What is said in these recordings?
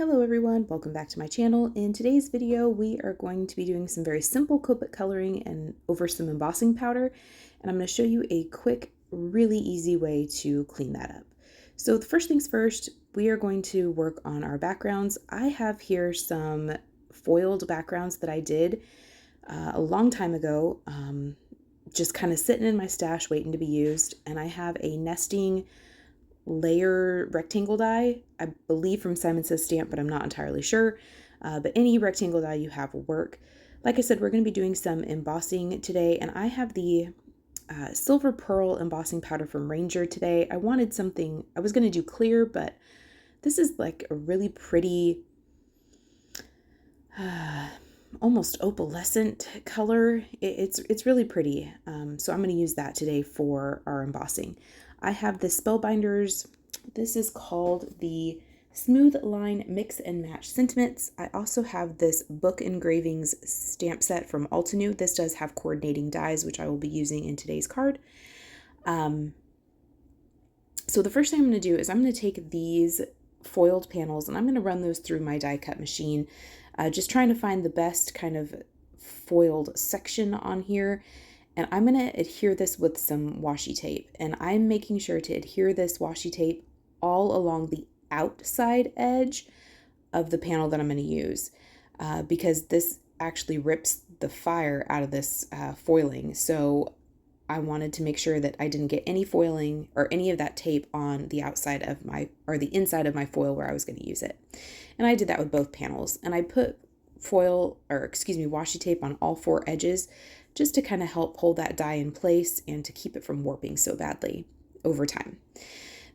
Hello everyone, welcome back to my channel. In today's video, we are going to be doing some very simple Copic coloring and over some embossing powder, and I'm going to show you a quick, really easy way to clean that up. So the first things first, we are going to work on our backgrounds. I have here some foiled backgrounds that I did a long time ago, just kind of sitting in my stash waiting to be used, and I have a nesting layer rectangle die, I believe from Simon Says Stamp, but I'm not entirely sure. But any rectangle die you have will work. Like I said, we're going to be doing some embossing today, and I have the silver pearl embossing powder from Ranger today. I wanted something, I was going to do clear, but this is like a really pretty, almost opalescent color. It's really pretty, so I'm going to use that today for our embossing. I have the Spellbinders. This is called the Smooth Line Mix and Match Sentiments. I also have this book engravings stamp set from Altenew. This does have coordinating dies, which I will be using in today's card. So the first thing I'm going to do is I'm going to take these foiled panels and I'm going to run those through my die cut machine, just trying to find the best kind of foiled section on here. And I'm going to adhere this with some washi tape, and I'm making sure to adhere this washi tape all along the outside edge of the panel that I'm going to use, because this actually rips the fire out of this foiling. So I wanted to make sure that I didn't get any foiling or any of that tape on the outside of my, or the inside of my foil where I was going to use it. And I did that with both panels, and I put washi tape on all four edges, just to kind of help hold that die in place and to keep it from warping so badly over time.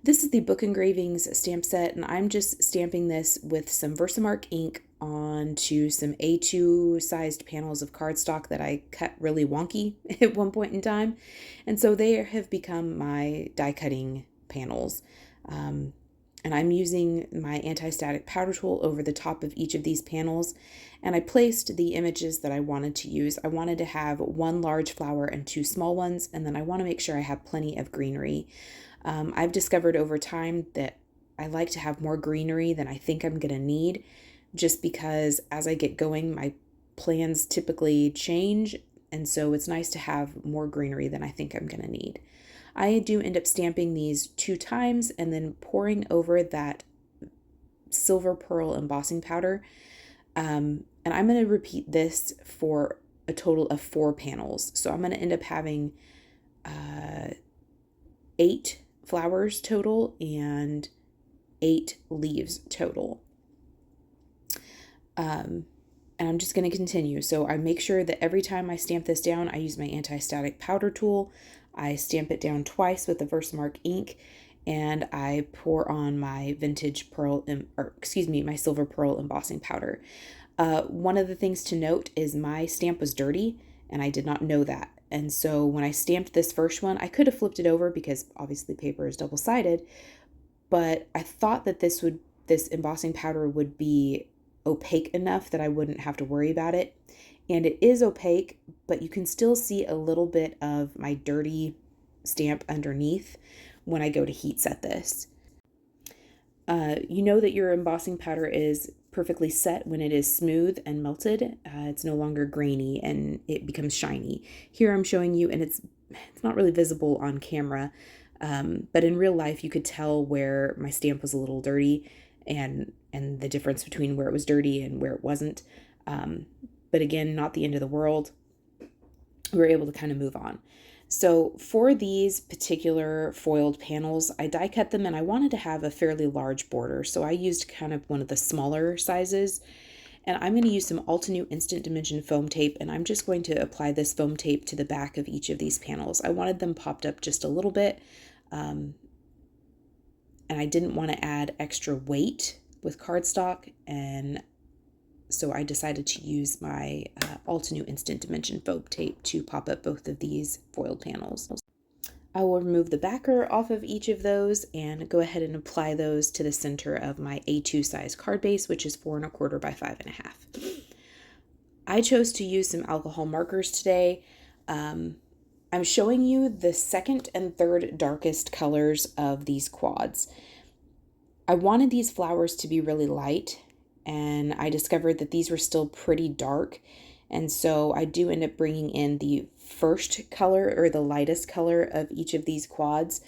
This is the book engravings stamp set, and I'm just stamping this with some VERSAMARK ink onto some A2 sized panels of cardstock that I cut really wonky at one point in time. And so they have become my die cutting panels. And I'm using my anti-static powder tool over the top of each of these panels, and I placed the images that I wanted to use. I wanted to have one large flower and two small ones, and then I want to make sure I have plenty of greenery. I've discovered over time that I like to have more greenery than I think I'm going to need, just because as I get going, my plans typically change, and so it's nice to have more greenery than I think I'm going to need. I do end up stamping these 2 times and then pouring over that silver pearl embossing powder. And I'm going to repeat this for a total of 4 panels. So I'm going to end up having 8 flowers total and 8 leaves total. And I'm just going to continue. So I make sure that every time I stamp this down, I use my anti-static powder tool. I stamp it down twice with the VERSAMARK ink, and I pour on my my silver pearl embossing powder. One of the things to note is my stamp was dirty, and I did not know that. And so when I stamped this first one, I could have flipped it over because obviously paper is double-sided, but I thought that this embossing powder would be opaque enough that I wouldn't have to worry about it. And it is opaque, but you can still see a little bit of my dirty stamp underneath when I go to heat set this. You know that your embossing powder is perfectly set when it is smooth and melted. It's no longer grainy and it becomes shiny. Here I'm showing you, and it's not really visible on camera, but in real life you could tell where my stamp was a little dirty and the difference between where it was dirty and where it wasn't. But again, not the end of the world. We were able to kind of move on. So for these particular foiled panels, I die cut them, and I wanted to have a fairly large border. So I used kind of one of the smaller sizes, and I'm going to use some Altenew Instant Dimension foam tape, and I'm just going to apply this foam tape to the back of each of these panels. I wanted them popped up just a little bit, and I didn't want to add extra weight with cardstock, and so I decided to use my Altenew Instant Dimension foam tape to pop up both of these foiled panels. I will remove the backer off of each of those and go ahead and apply those to the center of my A2 size card base, which is 4 1/4 by 5 1/2. I chose to use some alcohol markers today. I'm showing you the second and third darkest colors of these quads. I wanted these flowers to be really light, and I discovered that these were still pretty dark. And so I do end up bringing in the first color or the lightest color of each of these quads,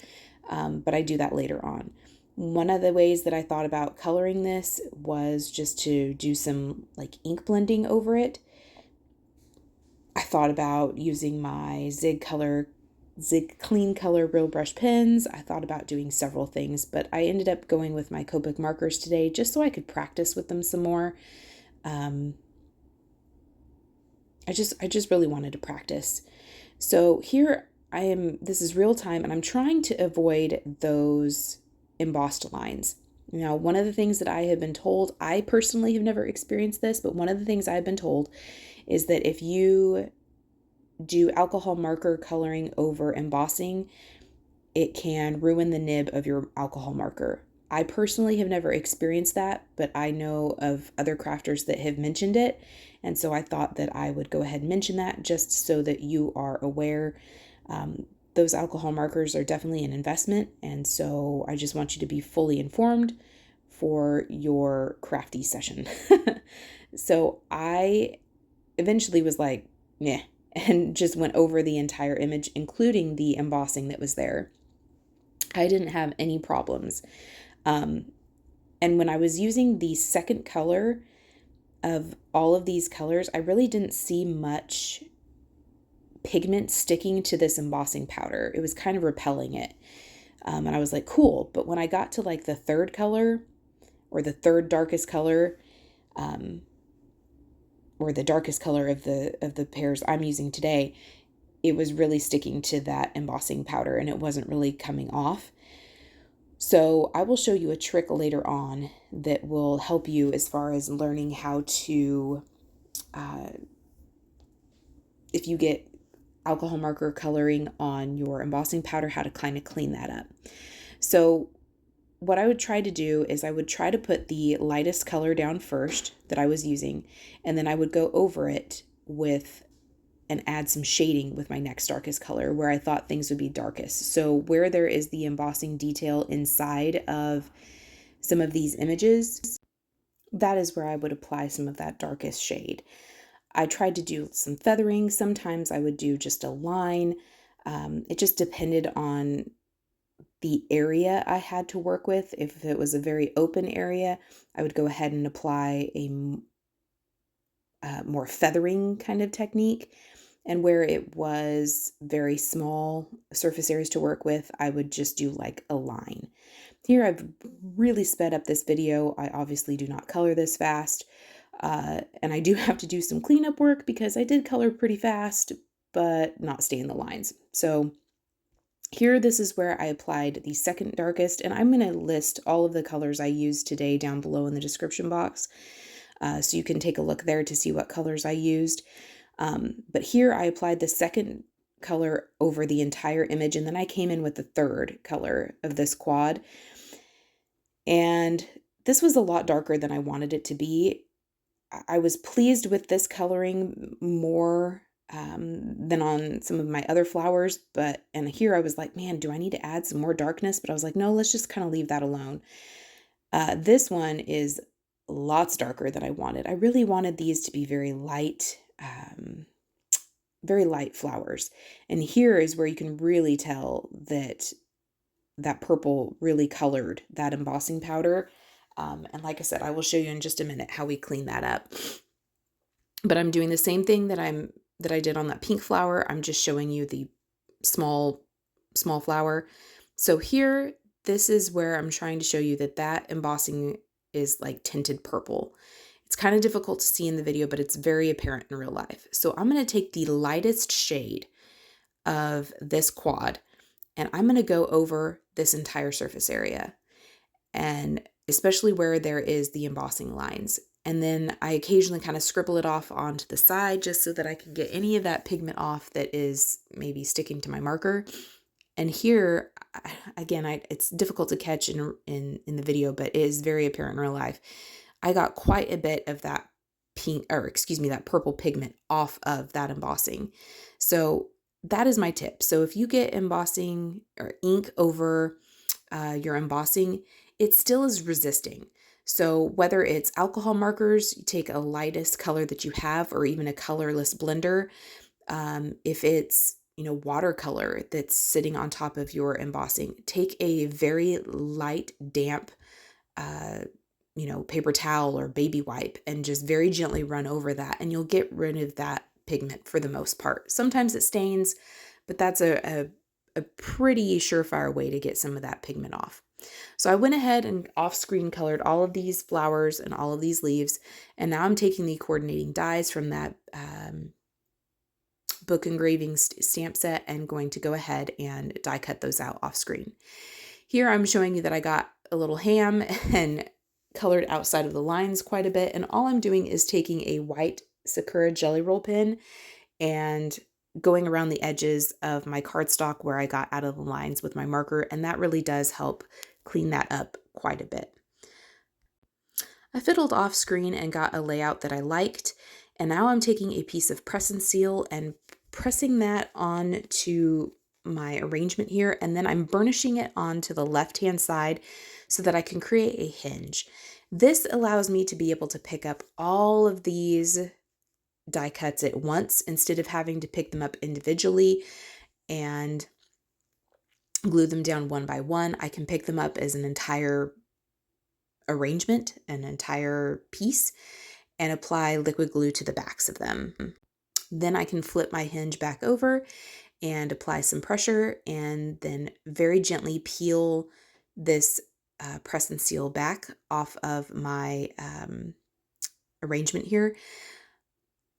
but I do that later on. One of the ways that I thought about coloring this was just to do some like ink blending over it. I thought about using my Zig Clean Color Real Brush pens. I thought about doing several things, but I ended up going with my Copic markers today just so I could practice with them some more. I just really wanted to practice. So here I am, this is real time, and I'm trying to avoid those embossed lines. Now, one of the things that I have been told, I personally have never experienced this, but one of the things I've been told is that if you do alcohol marker coloring over embossing, it can ruin the nib of your alcohol marker. I personally have never experienced that, but I know of other crafters that have mentioned it, and so I thought that I would go ahead and mention that just so that you are aware. Those alcohol markers are definitely an investment, and so I just want you to be fully informed for your crafty session. So I eventually was like, meh, and just went over the entire image, including the embossing that was there. I didn't have any problems. And when I was using the second color of all of these colors, I really didn't see much pigment sticking to this embossing powder. It was kind of repelling it. And I was like, cool. But when I got to like the third color or the third darkest color, or the darkest color of the pairs I'm using today, it was really sticking to that embossing powder and it wasn't really coming off. So I will show you a trick later on that will help you as far as learning how to, if you get alcohol marker coloring on your embossing powder, how to kind of clean that up. So what I would try to do is I would try to put the lightest color down first that I was using, and then I would go over it with and add some shading with my next darkest color where I thought things would be darkest. So where there is the embossing detail inside of some of these images, that is where I would apply some of that darkest shade. I tried to do some feathering. Sometimes I would do just a line. It just depended on the area I had to work with. If it was a very open area, I would go ahead and apply a more feathering kind of technique. And where it was very small surface areas to work with, I would just do like a line. Here I've really sped up this video. I obviously do not color this fast. And I do have to do some cleanup work because I did color pretty fast, but not stay in the lines. So here, this is where I applied the second darkest, and I'm going to list all of the colors I used today down below in the description box. So you can take a look there to see what colors I used. But here I applied the second color over the entire image, and then I came in with the third color of this quad. And this was a lot darker than I wanted it to be. I was pleased with this coloring more than on some of my other flowers, and here I was like, man, do I need to add some more darkness? But I was like, no, let's just kind of leave that alone. This one is lots darker than I wanted. I really wanted these to be very light flowers. And here is where you can really tell that that purple really colored that embossing powder. And like I said, I will show you in just a minute how we clean that up. But I'm doing the same thing that I did on that pink flower. I'm just showing you the small flower. So here, this is where I'm trying to show you that embossing is like tinted purple. It's kind of difficult to see in the video, but it's very apparent in real life. So I'm going to take the lightest shade of this quad, and I'm going to go over this entire surface area, and especially where there is the embossing lines. And then I occasionally kind of scribble it off onto the side just so that I can get any of that pigment off that is maybe sticking to my marker. And here, again, it's difficult to catch in the video, but it is very apparent in real life. I got quite a bit of that that purple pigment off of that embossing. So that is my tip. So if you get embossing or ink over your embossing, it still is resisting. So whether it's alcohol markers, you take a lightest color that you have, or even a colorless blender. If it's, watercolor that's sitting on top of your embossing, take a very light, damp, uh, paper towel or baby wipe and just very gently run over that, and you'll get rid of that pigment for the most part. Sometimes it stains, but that's a pretty surefire way to get some of that pigment off. So I went ahead and off-screen colored all of these flowers and all of these leaves, and now I'm taking the coordinating dies from that book engraving stamp set and going to go ahead and die cut those out off screen. Here I'm showing you that I got a little ham and colored outside of the lines quite a bit, and all I'm doing is taking a white SAKURA jelly roll pen and going around the edges of my cardstock where I got out of the lines with my marker, and that really does help clean that up quite a bit. I fiddled off screen and got a layout that I liked, and now I'm taking a piece of press and seal and pressing that onto my arrangement here, and then I'm burnishing it onto the left-hand side so that I can create a hinge. This allows me to be able to pick up all of these die cuts at once instead of having to pick them up individually and glue them down one by one. I can pick them up as an entire arrangement, an entire piece, and apply liquid glue to the backs of them. Then I can flip my hinge back over and apply some pressure, and then very gently peel this press and seal back off of my arrangement here.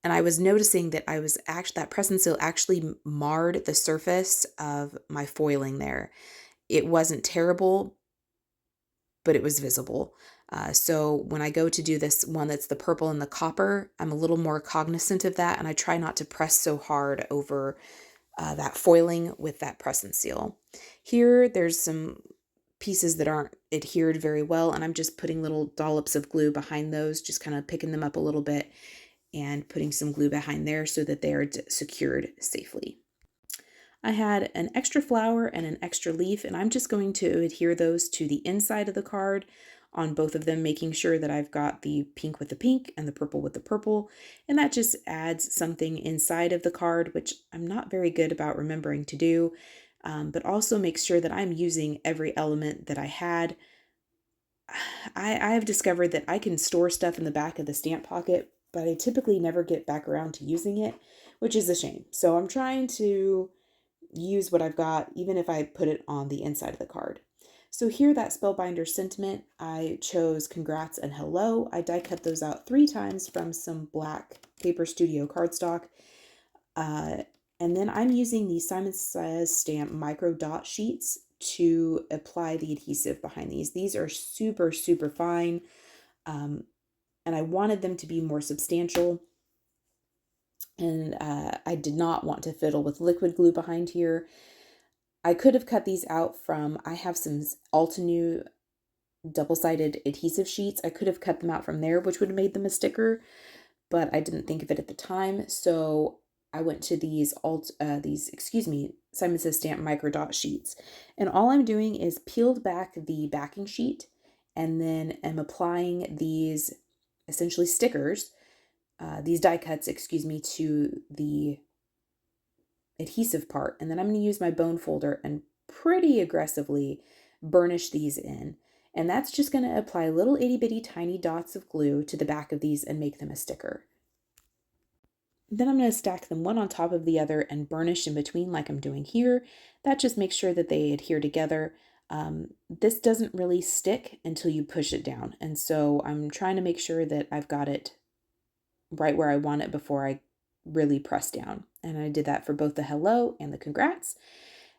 And I was noticing that that press and seal actually marred the surface of my foiling there. It wasn't terrible, but it was visible. So when I go to do this one that's the purple and the copper, I'm a little more cognizant of that, and I try not to press so hard over that foiling with that press and seal. Here, there's some pieces that aren't adhered very well, and I'm just putting little dollops of glue behind those, just kind of picking them up a little bit and putting some glue behind there so that they are secured safely. I had an extra flower and an extra leaf, and I'm just going to adhere those to the inside of the card on both of them, making sure that I've got the pink with the pink and the purple with the purple, and that just adds something inside of the card, which I'm not very good about remembering to do, but also makes sure that I'm using every element that I had. I have discovered that I can store stuff in the back of the stamp pocket, but I typically never get back around to using it, which is a shame. So I'm trying to use what I've got, even if I put it on the inside of the card. So here, that Spellbinder sentiment, I chose congrats and hello. I die cut those out 3 times from some black Paper Studio cardstock. And then I'm using the Simon Says Stamp micro dot sheets to apply the adhesive behind these. These are super, super fine. And I wanted them to be more substantial. And I did not want to fiddle with liquid glue behind here. I could have cut these out from, I have some Altenew double-sided adhesive sheets. I could have cut them out from there, which would have made them a sticker, but I didn't think of it at the time. So I went to these Simon Says Stamp micro dot sheets. And all I'm doing is peeled back the backing sheet and then am applying these essentially stickers, these die cuts, to the adhesive part. And then I'm going to use my bone folder and pretty aggressively burnish these in. And that's just going to apply little itty bitty tiny dots of glue to the back of these and make them a sticker. Then I'm going to stack them one on top of the other and burnish in between like I'm doing here. That just makes sure that they adhere together. This doesn't really stick until you push it down. And so I'm trying to make sure that I've got it right where I want it before I really press down. And I did that for both the hello and the congrats.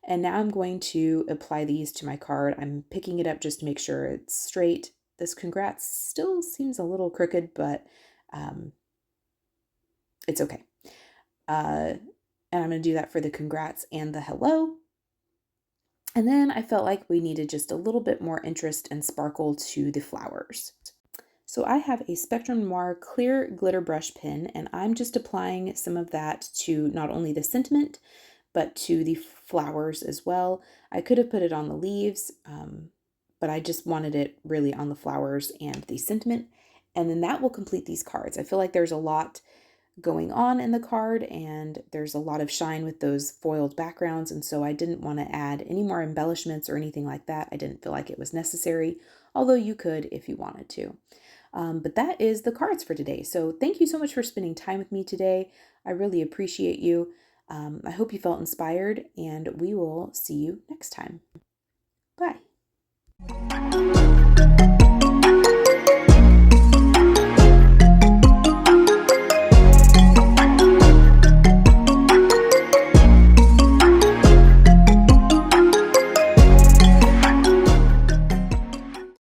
And now I'm going to apply these to my card. I'm picking it up just to make sure it's straight. This congrats still seems a little crooked, but it's okay. And I'm going to do that for the congrats and the hello. And then I felt like we needed just a little bit more interest and sparkle to the flowers. So I have a Spectrum Noir clear glitter brush pen, and I'm just applying some of that to not only the sentiment, but to the flowers as well. I could have put it on the leaves, but I just wanted it really on the flowers and the sentiment. And then that will complete these cards. I feel like there's a lot going on in the card, and there's a lot of shine with those foiled backgrounds, and so I didn't want to add any more embellishments or anything like that. I didn't feel like it was necessary, although you could if you wanted to. But that is the cards for today. So thank you so much for spending time with me today. I really appreciate you. I hope you felt inspired, and we will see you next time. Bye.